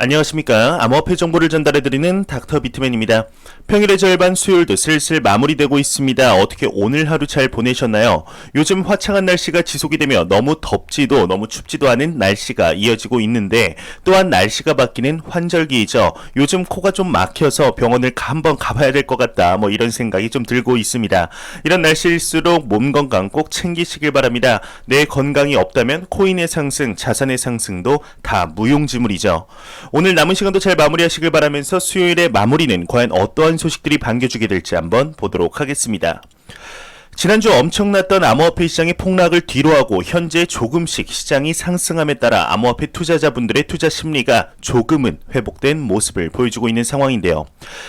안녕하십니까. 암호화폐 정보를 전달해드리는 닥터 비트맨입니다. 평일의 절반 수요일도 슬슬 마무리되고 있습니다. 어떻게 오늘 하루 잘 보내셨나요? 요즘 화창한 날씨가 지속이 되며 너무 덥지도 너무 춥지도 않은 날씨가 이어지고 있는데 또한 날씨가 바뀌는 환절기이죠. 요즘 코가 좀 막혀서 병원을 한번 가봐야 될 것 같다. 이런 생각이 좀 들고 있습니다. 이런 날씨일수록 몸 건강 꼭 챙기시길 바랍니다. 내 건강이 없다면 코인의 상승, 자산의 상승도 다 무용지물이죠. 오늘 남은 시간도 잘 마무리하시길 바라면서 수요일의 마무리는 과연 어떠한 소식들이 반겨주게 될지 한번 보도록 하겠습니다. 지난주 엄청났던 암호화폐 시장의 폭락을 뒤로하고 현재 조금씩 시장이 상승함에 따라 암호화폐 투자자분들의 투자 심리가 조금은 회복된 모습을 보여주고 있는 상황인데요.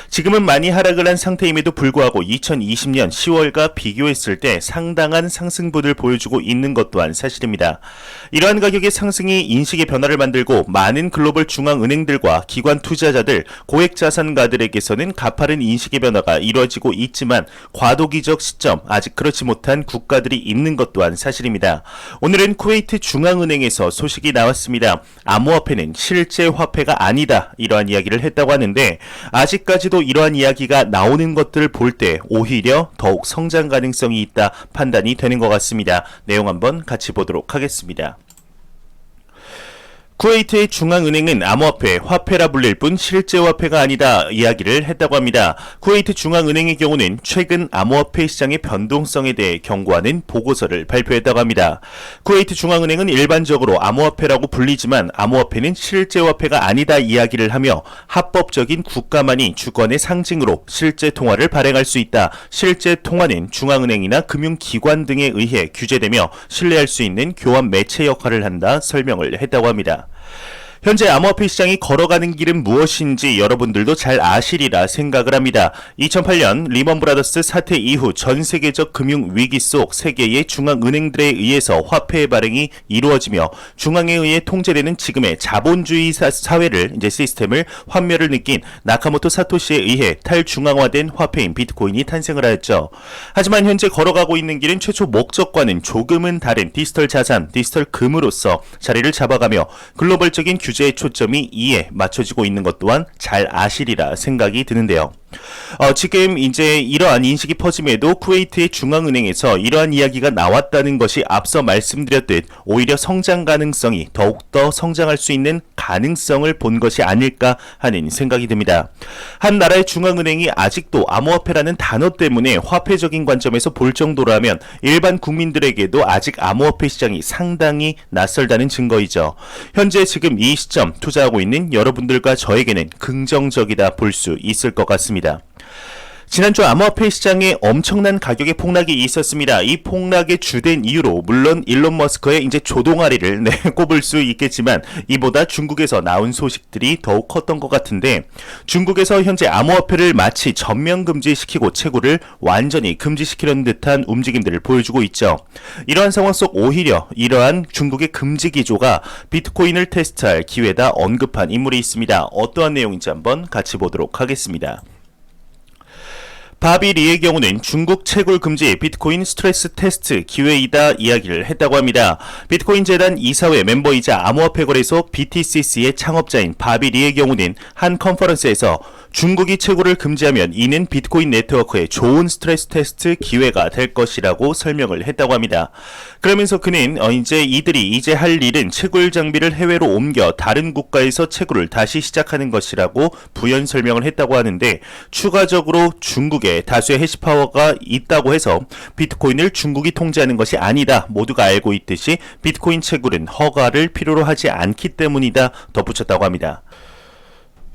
지금은 많이 하락을 한 상태임에도 불구하고 2020년 10월과 비교했을 때 상당한 상승분을 보여주고 있는 것 또한 사실입니다. 이러한 가격의 상승이 인식의 변화를 만들고 많은 글로벌 중앙은행들과 기관 투자자들, 고액자산가들에게서는 가파른 인식의 변화가 이루어지고 있지만 과도기적 시점, 아직 그렇지 못한 국가들이 있는 것 또한 사실입니다. 오늘은 쿠웨이트 중앙은행에서 소식이 나왔습니다. 암호화폐는 실제 화폐가 아니다. 이러한 이야기를 했다고 하는데 아직까지도 이러한 이야기가 나오는 것들을 볼 때 오히려 더욱 성장 가능성이 있다 판단이 되는 것 같습니다. 내용 한번 같이 보도록 하겠습니다. 쿠웨이트의 중앙은행은 암호화폐, 화폐라 불릴 뿐 실제 화폐가 아니다 이야기를 했다고 합니다. 쿠웨이트 중앙은행의 경우는 최근 암호화폐 시장의 변동성에 대해 경고하는 보고서를 발표했다고 합니다. 쿠웨이트 중앙은행은 일반적으로 암호화폐라고 불리지만 암호화폐는 실제 화폐가 아니다 이야기를 하며 합법적인 국가만이 주권의 상징으로 실제 통화를 발행할 수 있다. 실제 통화는 중앙은행이나 금융기관 등에 의해 규제되며 신뢰할 수 있는 교환 매체 역할을 한다 설명을 했다고 합니다. 현재 암호화폐 시장이 걸어가는 길은 무엇인지 여러분들도 잘 아시리라 생각을 합니다. 2008년 리먼 브라더스 사태 이후 전 세계적 금융 위기 속 세계의 중앙은행들에 의해서 화폐의 발행이 이루어지며 중앙에 의해 통제되는 지금의 자본주의 사회를 시스템을 환멸을 느낀 나카모토 사토시에 의해 탈중앙화된 화폐인 비트코인이 탄생을 하였죠. 하지만 현재 걸어가고 있는 길은 최초 목적과는 조금은 다른 디지털 자산, 디지털 금으로서 자리를 잡아가며 글로벌적인 규제의 초점이 이에 맞춰지고 있는 것 또한 잘 아시리라 생각이 드는데요. 지금 이제 이러한 인식이 퍼짐에도 쿠웨이트의 중앙은행에서 이러한 이야기가 나왔다는 것이 앞서 말씀드렸듯 오히려 성장 가능성이 더욱더 성장할 수 있는 가능성을 본 것이 아닐까 하는 생각이 듭니다. 한 나라의 중앙은행이 아직도 암호화폐라는 단어 때문에 화폐적인 관점에서 볼 정도라면 일반 국민들에게도 아직 암호화폐 시장이 상당히 낯설다는 증거이죠. 현재 지금 이 시점 투자하고 있는 여러분들과 저에게는 긍정적이다 볼 수 있을 것 같습니다. 지난주 암호화폐 시장에 엄청난 가격의 폭락이 있었습니다. 이 폭락의 주된 이유로 물론 일론 머스크의 이제 조동아리를 꼽을 수 있겠지만 이보다 중국에서 나온 소식들이 더욱 컸던 것 같은데 중국에서 현재 암호화폐를 마치 전면 금지시키고 채굴을 완전히 금지시키려는 듯한 움직임들을 보여주고 있죠. 이러한 상황 속 오히려 이러한 중국의 금지 기조가 비트코인을 테스트할 기회다 언급한 인물이 있습니다. 어떠한 내용인지 한번 같이 보도록 하겠습니다. 바비 리의 경우는 중국 채굴 금지 비트코인 스트레스 테스트 기회이다 이야기를 했다고 합니다. 비트코인 재단 이사회 멤버이자 암호화폐 거래소 BTCC의 창업자인 바비 리의 경우는 한 컨퍼런스에서 중국이 채굴을 금지하면 이는 비트코인 네트워크에 좋은 스트레스 테스트 기회가 될 것이라고 설명을 했다고 합니다. 그러면서 그는 이들이 이제 할 일은 채굴 장비를 해외로 옮겨 다른 국가에서 채굴을 다시 시작하는 것이라고 부연 설명을 했다고 하는데 추가적으로 중국에 다수의 해시파워가 있다고 해서 비트코인을 중국이 통제하는 것이 아니다. 모두가 알고 있듯이 비트코인 채굴은 허가를 필요로 하지 않기 때문이다. 덧붙였다고 합니다.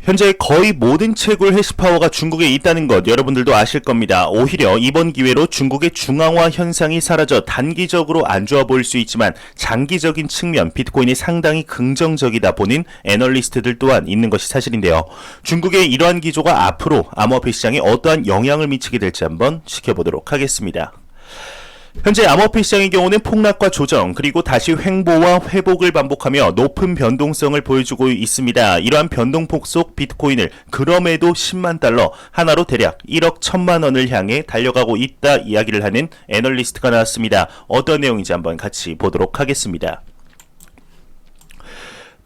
현재 거의 모든 채굴 해시파워가 중국에 있다는 것 여러분들도 아실 겁니다. 오히려 이번 기회로 중국의 중앙화 현상이 사라져 단기적으로 안 좋아 보일 수 있지만 장기적인 측면 비트코인이 상당히 긍정적이다 보는 애널리스트들 또한 있는 것이 사실인데요. 중국의 이러한 기조가 앞으로 암호화폐 시장에 어떠한 영향을 미치게 될지 한번 지켜보도록 하겠습니다. 현재 암호화폐 시장의 경우는 폭락과 조정 그리고 다시 횡보와 회복을 반복하며 높은 변동성을 보여주고 있습니다. 이러한 변동폭 속 비트코인을 그럼에도 10만 달러 하나로 대략 1억 1천만 원을 향해 달려가고 있다 이야기를 하는 애널리스트가 나왔습니다. 어떤 내용인지 한번 같이 보도록 하겠습니다.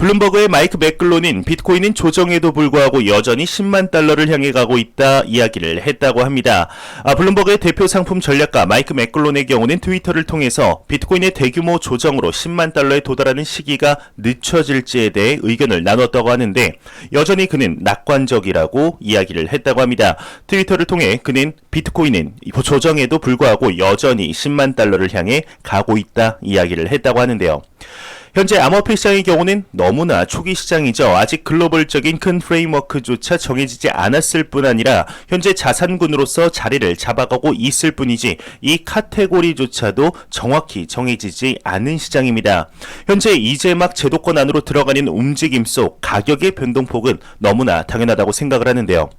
블룸버그의 마이크 맥글론은 비트코인은 조정에도 불구하고 여전히 10만 달러를 향해 가고 있다 이야기를 했다고 합니다. 블룸버그의 대표 상품 전략가 마이크 맥글론의 경우는 트위터를 통해서 비트코인의 대규모 조정으로 10만 달러에 도달하는 시기가 늦춰질지에 대해 의견을 나눴다고 하는데 여전히 그는 낙관적이라고 이야기를 했다고 합니다. 트위터를 통해 그는 비트코인은 조정에도 불구하고 여전히 10만 달러를 향해 가고 있다 이야기를 했다고 하는데요. 현재 암호화폐 시장의 경우는 너무나 초기 시장이죠. 아직 글로벌적인 큰 프레임워크조차 정해지지 않았을 뿐 아니라 현재 자산군으로서 자리를 잡아가고 있을 뿐이지 이 카테고리조차도 정확히 정해지지 않은 시장입니다. 현재 이제 막 제도권 안으로 들어가는 움직임 속 가격의 변동폭은 너무나 당연하다고 생각을 하는데요.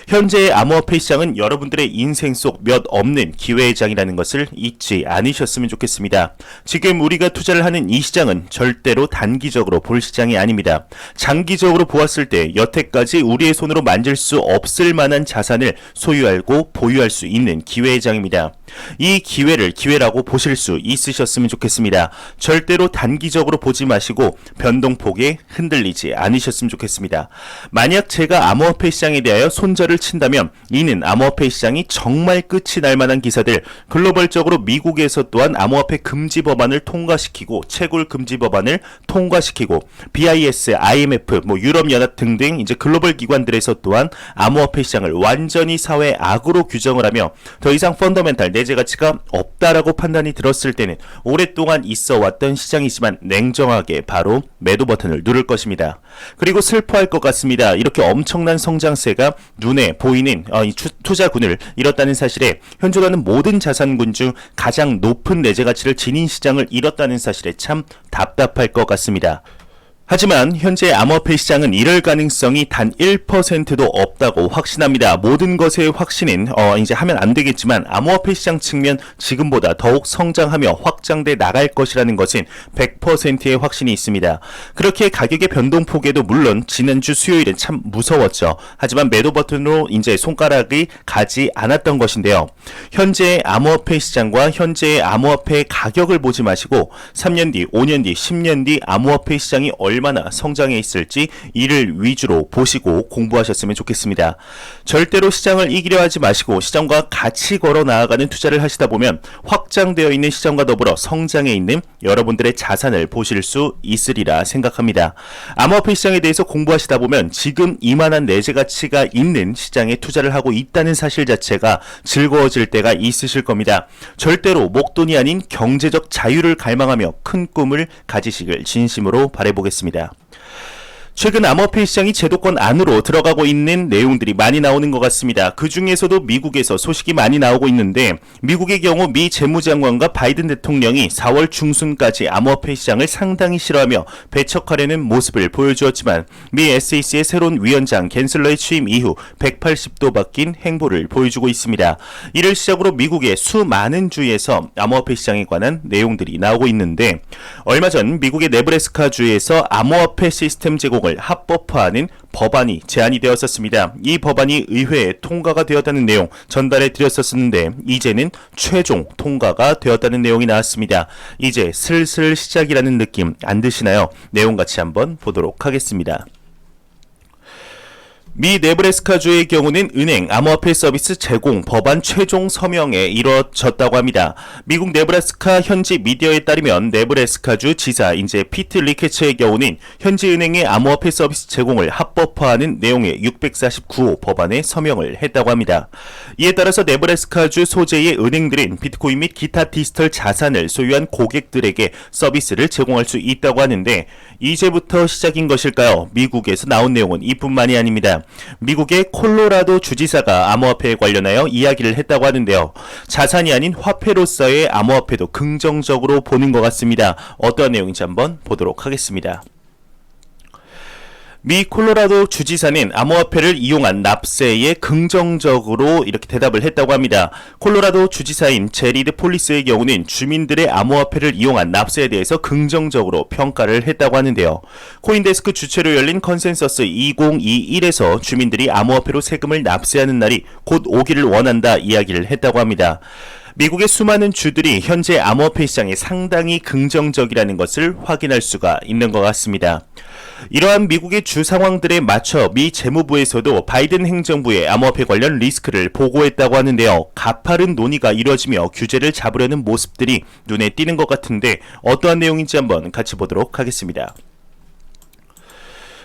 현재의 암호화폐 시장은 여러분들의 인생 속 몇 없는 기회의 장이라는 것을 잊지 않으셨으면 좋겠습니다. 지금 우리가 투자를 하는 이 시장은 절대로 단기적으로 볼 시장이 아닙니다. 장기적으로 보았을 때 여태까지 우리의 손으로 만질 수 없을 만한 자산을 소유하고 보유할 수 있는 기회의 장입니다. 이 기회를 기회라고 보실 수 있으셨으면 좋겠습니다. 절대로 단기적으로 보지 마시고 변동폭에 흔들리지 않으셨으면 좋겠습니다. 만약 제가 암호화폐 시장에 대하여 손절을 친다면 이는 암호화폐 시장이 정말 끝이 날 만한 기사들, 글로벌적으로 미국에서 또한 암호화폐 금지 법안을 통과시키고 채굴 금지 법안을 통과시키고 BIS, IMF, 유럽연합 등등 이제 글로벌 기관들에서 또한 암호화폐 시장을 완전히 사회 악으로 규정을 하며 더 이상 펀더멘탈 내재 가치가 없다라고 판단이 들었을 때는 오랫동안 있어 왔던 시장이지만 냉정하게 바로 매도 버튼을 누를 것입니다. 그리고 슬퍼할 것 같습니다. 이렇게 엄청난 성장세가 눈에 보이는 투자군을 잃었다는 사실에 현존하는 모든 자산군 중 가장 높은 내재 가치를 지닌 시장을 잃었다는 사실에 참 답답할 것 같습니다. 하지만 현재 암호화폐 시장은 이럴 가능성이 단 1%도 없다고 확신합니다. 모든 것의 확신은 이제 하면 안 되겠지만 암호화폐 시장 측면 지금보다 더욱 성장하며 확장돼 나갈 것이라는 것은 100%의 확신이 있습니다. 그렇게 가격의 변동폭에도 물론 지난주 수요일은 참 무서웠죠. 하지만 매도 버튼으로 이제 손가락이 가지 않았던 것인데요. 현재의 암호화폐 시장과 현재의 암호화폐 가격을 보지 마시고 3년 뒤, 5년 뒤, 10년 뒤 암호화폐 시장이 얼마나 성장해 있을지 이를 위주로 보시고 공부하셨으면 좋겠습니다. 절대로 시장을 이기려 하지 마시고 시장과 같이 걸어 나아가는 투자를 하시다 보면 확장되어 있는 시장과 더불어 성장해 있는 여러분들의 자산을 보실 수 있으리라 생각합니다. 암호화폐 시장에 대해서 공부하시다 보면 지금 이만한 내재 가치가 있는 시장에 투자를 하고 있다는 사실 자체가 즐거워질 때가 있으실 겁니다. 절대로 목돈이 아닌 경제적 자유를 갈망하며 큰 꿈을 가지시길 진심으로 바라보겠습니다. 최근 암호화폐 시장이 제도권 안으로 들어가고 있는 내용들이 많이 나오는 것 같습니다. 그 중에서도 미국에서 소식이 많이 나오고 있는데 미국의 경우 미 재무장관과 바이든 대통령이 4월 중순까지 암호화폐 시장을 상당히 싫어하며 배척하려는 모습을 보여주었지만 미 SEC의 새로운 위원장 갠슬러의 취임 이후 180도 바뀐 행보를 보여주고 있습니다. 이를 시작으로 미국의 수많은 주에서 암호화폐 시장에 관한 내용들이 나오고 있는데 얼마 전 미국의 네브래스카 주에서 암호화폐 시스템 제공 을 합법화하는 법안이 제안이 되었었습니다. 이 법안이 의회에 통과가 되었다는 내용 전달해 드렸었는데 이제는 최종 통과가 되었다는 내용이 나왔습니다. 이제 슬슬 시작이라는 느낌 안 드시나요? 내용 같이 한번 보도록 하겠습니다. 미 네브래스카주의 경우는 은행 암호화폐 서비스 제공 법안 최종 서명에 이뤄졌다고 합니다. 미국 네브래스카 현지 미디어에 따르면 네브래스카주 지사 이제 피트 리케츠의 경우는 현지 은행의 암호화폐 서비스 제공을 합법화하는 내용의 649호 법안에 서명을 했다고 합니다. 이에 따라서 네브래스카주 소재의 은행들은 비트코인 및 기타 디지털 자산을 소유한 고객들에게 서비스를 제공할 수 있다고 하는데 이제부터 시작인 것일까요? 미국에서 나온 내용은 이뿐만이 아닙니다. 미국의 콜로라도 주지사가 암호화폐에 관련하여 이야기를 했다고 하는데요. 자산이 아닌 화폐로서의 암호화폐도 긍정적으로 보는 것 같습니다. 어떠한 내용인지 한번 보도록 하겠습니다. 미 콜로라도 주지사는 암호화폐를 이용한 납세에 긍정적으로 이렇게 대답을 했다고 합니다. 콜로라도 주지사인 제리드 폴리스의 경우는 주민들의 암호화폐를 이용한 납세에 대해서 긍정적으로 평가를 했다고 하는데요. 코인데스크 주최로 열린 컨센서스 2021에서 주민들이 암호화폐로 세금을 납세하는 날이 곧 오기를 원한다 이야기를 했다고 합니다. 미국의 수많은 주들이 현재 암호화폐 시장에 상당히 긍정적이라는 것을 확인할 수가 있는 것 같습니다. 이러한 미국의 주 상황들에 맞춰 미 재무부에서도 바이든 행정부의 암호화폐 관련 리스크를 보고했다고 하는데요. 가파른 논의가 이루어지며 규제를 잡으려는 모습들이 눈에 띄는 것 같은데 어떠한 내용인지 한번 같이 보도록 하겠습니다.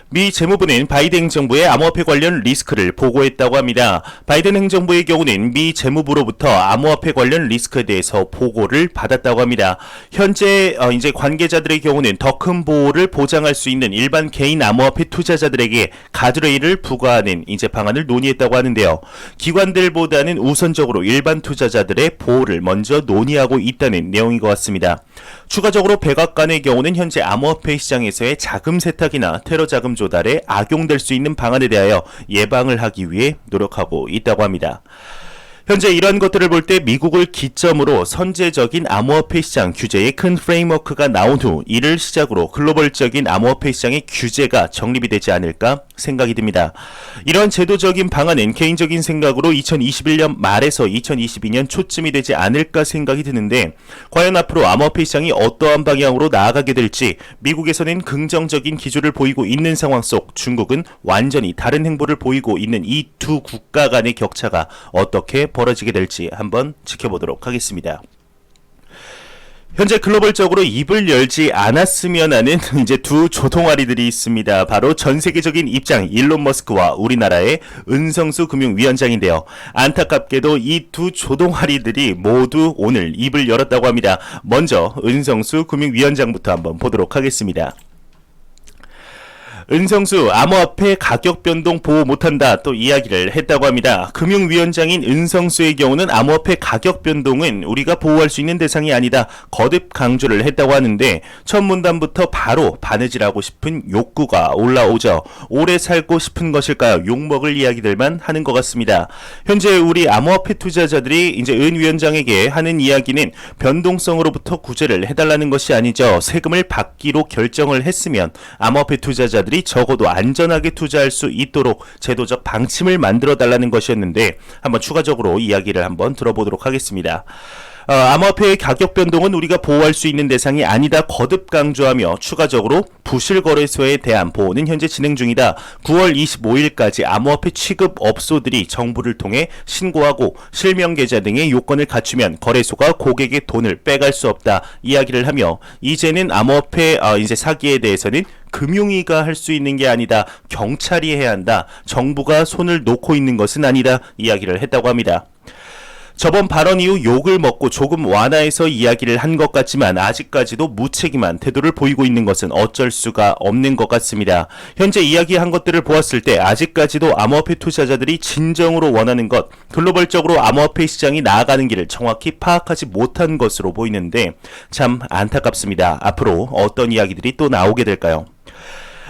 미 재무부는 바이든 행정부의 암호화폐 관련 리스크를 보고했다고 합니다. 바이든 행정부의 경우는 미 재무부로부터 암호화폐 관련 리스크에 대해서 보고를 받았다고 합니다. 현재 이제 관계자들의 경우는 더 큰 보호를 보장할 수 있는 일반 개인 암호화폐 투자자들에게 가드레일을 부과하는 이제 방안을 논의했다고 하는데요. 기관들보다는 우선적으로 일반 투자자들의 보호를 먼저 논의하고 있다는 내용인 것 같습니다. 추가적으로 백악관의 경우는 현재 암호화폐 시장에서의 자금 세탁이나 테러 자금 조달에 악용될 수 있는 방안에 대하여 예방을 하기 위해 노력하고 있다고 합니다. 현재 이러한 것들을 볼 때 미국을 기점으로 선제적인 암호화폐 시장 규제의 큰 프레임워크가 나온 후 이를 시작으로 글로벌적인 암호화폐 시장의 규제가 정립이 되지 않을까 생각이 듭니다. 이런 제도적인 방안은 개인적인 생각으로 2021년 말에서 2022년 초쯤이 되지 않을까 생각이 드는데 과연 앞으로 암호화폐 시장이 어떠한 방향으로 나아가게 될지 미국에서는 긍정적인 기조를 보이고 있는 상황 속 중국은 완전히 다른 행보를 보이고 있는 이 두 국가 간의 격차가 어떻게 벌어지게 될지 한번 지켜보도록 하겠습니다. 현재 글로벌적으로 입을 열지 않았으면 하는 이제 두 조동아리들이 있습니다. 바로 전 세계적인 입장 일론 머스크와 우리나라의 은성수 금융위원장인데요. 안타깝게도 이 두 조동아리들이 모두 오늘 입을 열었다고 합니다. 먼저 은성수 금융위원장부터 한번 보도록 하겠습니다. 은성수 암호화폐 가격 변동 보호 못한다 또 이야기를 했다고 합니다. 금융위원장인 은성수의 경우는 암호화폐 가격 변동은 우리가 보호할 수 있는 대상이 아니다 거듭 강조를 했다고 하는데 첫 문단부터 바로 바느질하고 싶은 욕구가 올라오죠. 오래 살고 싶은 것일까요? 욕먹을 이야기들만 하는 것 같습니다. 현재 우리 암호화폐 투자자들이 이제 은 위원장에게 하는 이야기는 변동성으로부터 구제를 해달라는 것이 아니죠. 세금을 받기로 결정을 했으면 암호화폐 투자자들이 적어도 안전하게 투자할 수 있도록 제도적 방침을 만들어 달라는 것이었는데 한번 추가적으로 이야기를 한번 들어보도록 하겠습니다. 암호화폐의 가격 변동은 우리가 보호할 수 있는 대상이 아니다 거듭 강조하며 추가적으로 부실 거래소에 대한 보호는 현재 진행 중이다. 9월 25일까지 암호화폐 취급업소들이 정부를 통해 신고하고 실명 계좌 등의 요건을 갖추면 거래소가 고객의 돈을 빼갈 수 없다 이야기를 하며 이제는 암호화폐 이제 사기에 대해서는 금융위가 할 수 있는 게 아니다. 경찰이 해야 한다. 정부가 손을 놓고 있는 것은 아니다 이야기를 했다고 합니다. 저번 발언 이후 욕을 먹고 조금 완화해서 이야기를 한 것 같지만 아직까지도 무책임한 태도를 보이고 있는 것은 어쩔 수가 없는 것 같습니다. 현재 이야기한 것들을 보았을 때 아직까지도 암호화폐 투자자들이 진정으로 원하는 것, 글로벌적으로 암호화폐 시장이 나아가는 길을 정확히 파악하지 못한 것으로 보이는데 참 안타깝습니다. 앞으로 어떤 이야기들이 또 나오게 될까요?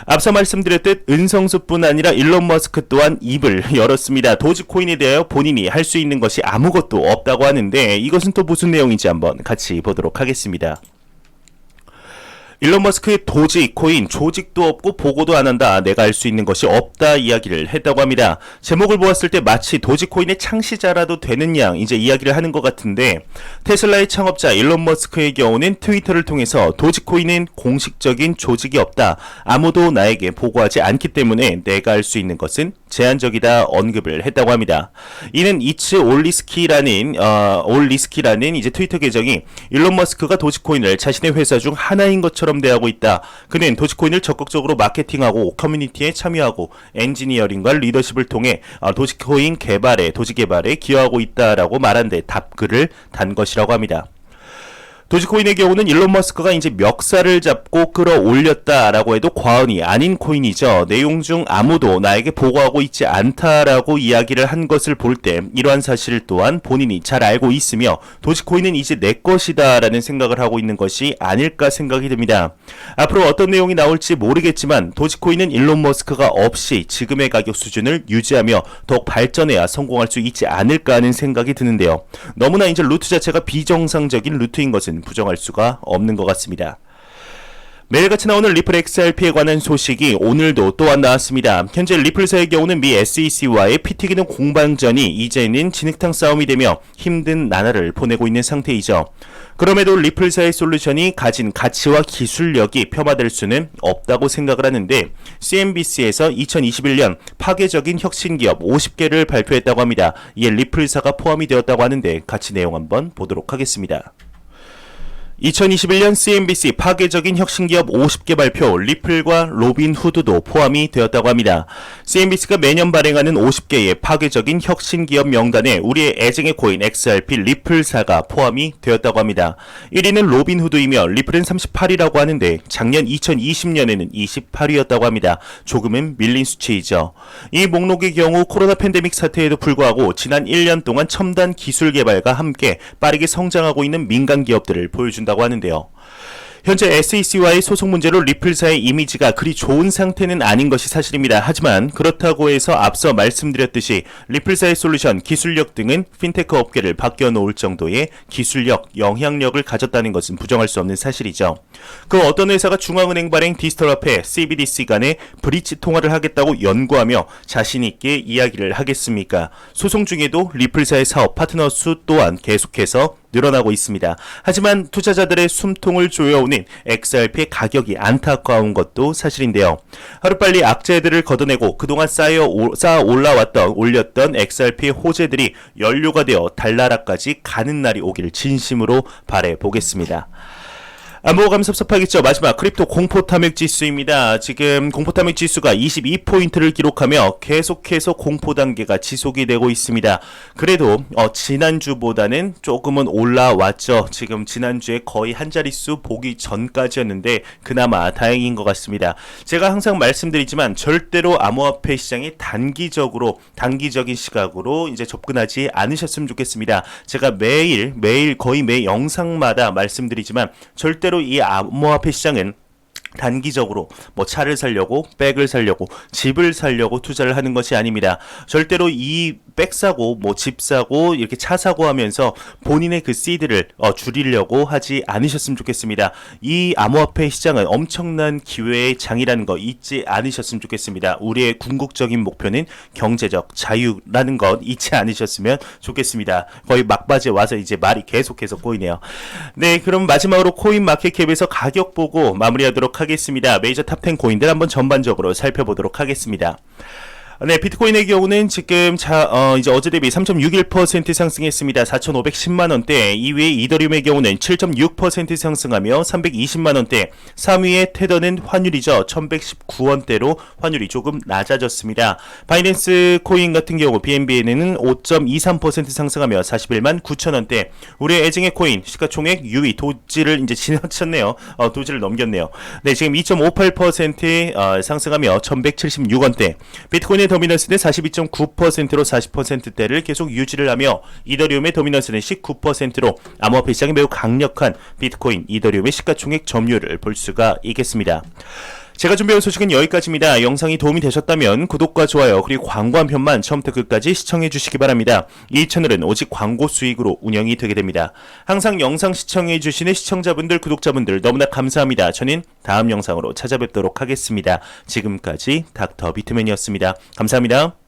앞서 말씀드렸듯 은성수뿐 아니라 일론 머스크 또한 입을 열었습니다. 도지코인에 대하여 본인이 할 수 있는 것이 아무것도 없다고 하는데 이것은 또 무슨 내용인지 한번 같이 보도록 하겠습니다. 일론 머스크의 도지코인 조직도 없고 보고도 안 한다. 내가 할 수 있는 것이 없다 이야기를 했다고 합니다. 제목을 보았을 때 마치 도지코인의 창시자라도 되는 양 이제 이야기를 하는 것 같은데 테슬라의 창업자 일론 머스크의 경우는 트위터를 통해서 도지코인은 공식적인 조직이 없다. 아무도 나에게 보고하지 않기 때문에 내가 할 수 있는 것은 제한적이다 언급을 했다고 합니다. 이는 It's all risky라는 이제 트위터 계정이 일론 머스크가 도지코인을 자신의 회사 중 하나인 것처럼 대하고 있다. 그는 도지코인을 적극적으로 마케팅하고 커뮤니티에 참여하고 엔지니어링과 리더십을 통해 도지코인 개발에 도지 개발에 기여하고 있다라고 말한 데 답글을 단 것이라고 합니다. 도지코인의 경우는 일론 머스크가 이제 멱살을 잡고 끌어올렸다라고 해도 과언이 아닌 코인이죠. 내용 중 아무도 나에게 보고하고 있지 않다라고 이야기를 한 것을 볼 때 이러한 사실 또한 본인이 잘 알고 있으며 도지코인은 이제 내 것이다라는 생각을 하고 있는 것이 아닐까 생각이 듭니다. 앞으로 어떤 내용이 나올지 모르겠지만 도지코인은 일론 머스크가 없이 지금의 가격 수준을 유지하며 더욱 발전해야 성공할 수 있지 않을까 하는 생각이 드는데요. 너무나 이제 루트 자체가 비정상적인 루트인 것은 부정할 수가 없는 것 같습니다. 매일같이 나오는 리플 XRP에 관한 소식이 오늘도 또한 나왔습니다. 현재 리플사의 경우는 미 SEC와의 피 튀기는 공방전이 이제는 진흙탕 싸움이 되며 힘든 나날을 보내고 있는 상태이죠. 그럼에도 리플사의 솔루션이 가진 가치와 기술력이 폄하될 수는 없다고 생각을 하는데 CNBC에서 2021년 파괴적인 혁신기업 50개를 발표했다고 합니다. 이에 리플사가 포함이 되었다고 하는데 같이 내용 한번 보도록 하겠습니다. 2021년 CNBC 파괴적인 혁신기업 50개 발표, 리플과 로빈후드도 포함이 되었다고 합니다. CNBC가 매년 발행하는 50개의 파괴적인 혁신기업 명단에 우리의 애증의 코인 XRP 리플사가 포함이 되었다고 합니다. 1위는 로빈후드이며 리플은 38위라고 하는데 작년 2020년에는 28위였다고 합니다. 조금은 밀린 수치이죠. 이 목록의 경우 코로나 팬데믹 사태에도 불구하고 지난 1년 동안 첨단 기술 개발과 함께 빠르게 성장하고 있는 민간 기업들을 보여준다고 하는데요. 현재 SEC와의 소송 문제로 리플사의 이미지가 그리 좋은 상태는 아닌 것이 사실입니다. 하지만 그렇다고 해서 앞서 말씀드렸듯이 리플사의 솔루션, 기술력 등은 핀테크 업계를 바뀌어놓을 정도의 기술력, 영향력을 가졌다는 것은 부정할 수 없는 사실이죠. 그 어떤 회사가 중앙은행 발행 디지털 화폐 CBDC 간에 브릿지 통화를 하겠다고 연구하며 자신 있게 이야기를 하겠습니까? 소송 중에도 리플사의 사업 파트너 수 또한 계속해서 늘어나고 있습니다. 하지만 투자자들의 숨통을 조여오는 XRP의 가격이 안타까운 것도 사실인데요. 하루빨리 악재들을 걷어내고 그동안 쌓아 올렸던 XRP의 호재들이 연료가 되어 달나라까지 가는 날이 오기를 진심으로 바라보겠습니다. 뭐가 섭섭하겠죠. 마지막 크립토 공포탐욕 지수입니다. 지금 공포탐욕 지수가 22포인트를 기록하며 계속해서 공포 단계가 지속이 되고 있습니다. 그래도 지난주보다는 조금은 올라왔죠. 지금 지난주에 거의 한 자릿수 보기 전까지였는데 그나마 다행인 것 같습니다. 제가 항상 말씀드리지만 절대로 암호화폐 시장에 단기적인 시각으로 이제 접근하지 않으셨으면 좋겠습니다. 제가 매일 거의 매 영상마다 말씀드리지만 절대로 이 암호화폐 시장은 단기적으로 차를 사려고, 백을 사려고, 집을 사려고 투자를 하는 것이 아닙니다. 절대로 이 백 사고, 집 사고, 이렇게 차 사고 하면서 본인의 그 시드를 줄이려고 하지 않으셨으면 좋겠습니다. 이 암호화폐 시장은 엄청난 기회의 장이라는 거 잊지 않으셨으면 좋겠습니다. 우리의 궁극적인 목표는 경제적 자유라는 것 잊지 않으셨으면 좋겠습니다. 거의 막바지에 와서 이제 말이 계속해서 꼬이네요. 네, 그럼 마지막으로 코인 마켓캡에서 가격 보고 마무리하도록 하겠습니다. 메이저 탑10 코인들 한번 전반적으로 살펴보도록 하겠습니다. 네, 비트코인의 경우는 지금 이제 어제 대비 3.61% 상승했습니다. 4,510만원대. 2위의 이더리움의 경우는 7.6% 상승하며 320만원대. 3위의 테더는 환율이죠. 1119원대로 환율이 조금 낮아졌습니다. 바이낸스 코인 같은 경우 BNB에는 5.23% 상승하며 41만 9천원대. 우리의 애증의 코인 시가총액 6위 도지를 이제 지나쳤네요. 도지를 넘겼네요. 네, 지금 2.58% 상승하며 1176원대. 비트코인의 도미넌스는 42.9%로 40%대를 계속 유지를 하며 이더리움의 도미넌스는 19%로 암호화폐 시장이 매우 강력한 비트코인, 이더리움의 시가총액 점유율을 볼 수가 있겠습니다. 제가 준비한 소식은 여기까지입니다. 영상이 도움이 되셨다면 구독과 좋아요 그리고 광고 한 편만 처음부터 끝까지 시청해 주시기 바랍니다. 이 채널은 오직 광고 수익으로 운영이 되게 됩니다. 항상 영상 시청해 주시는 시청자분들, 구독자분들 너무나 감사합니다. 저는 다음 영상으로 찾아뵙도록 하겠습니다. 지금까지 닥터 비트맨이었습니다. 감사합니다.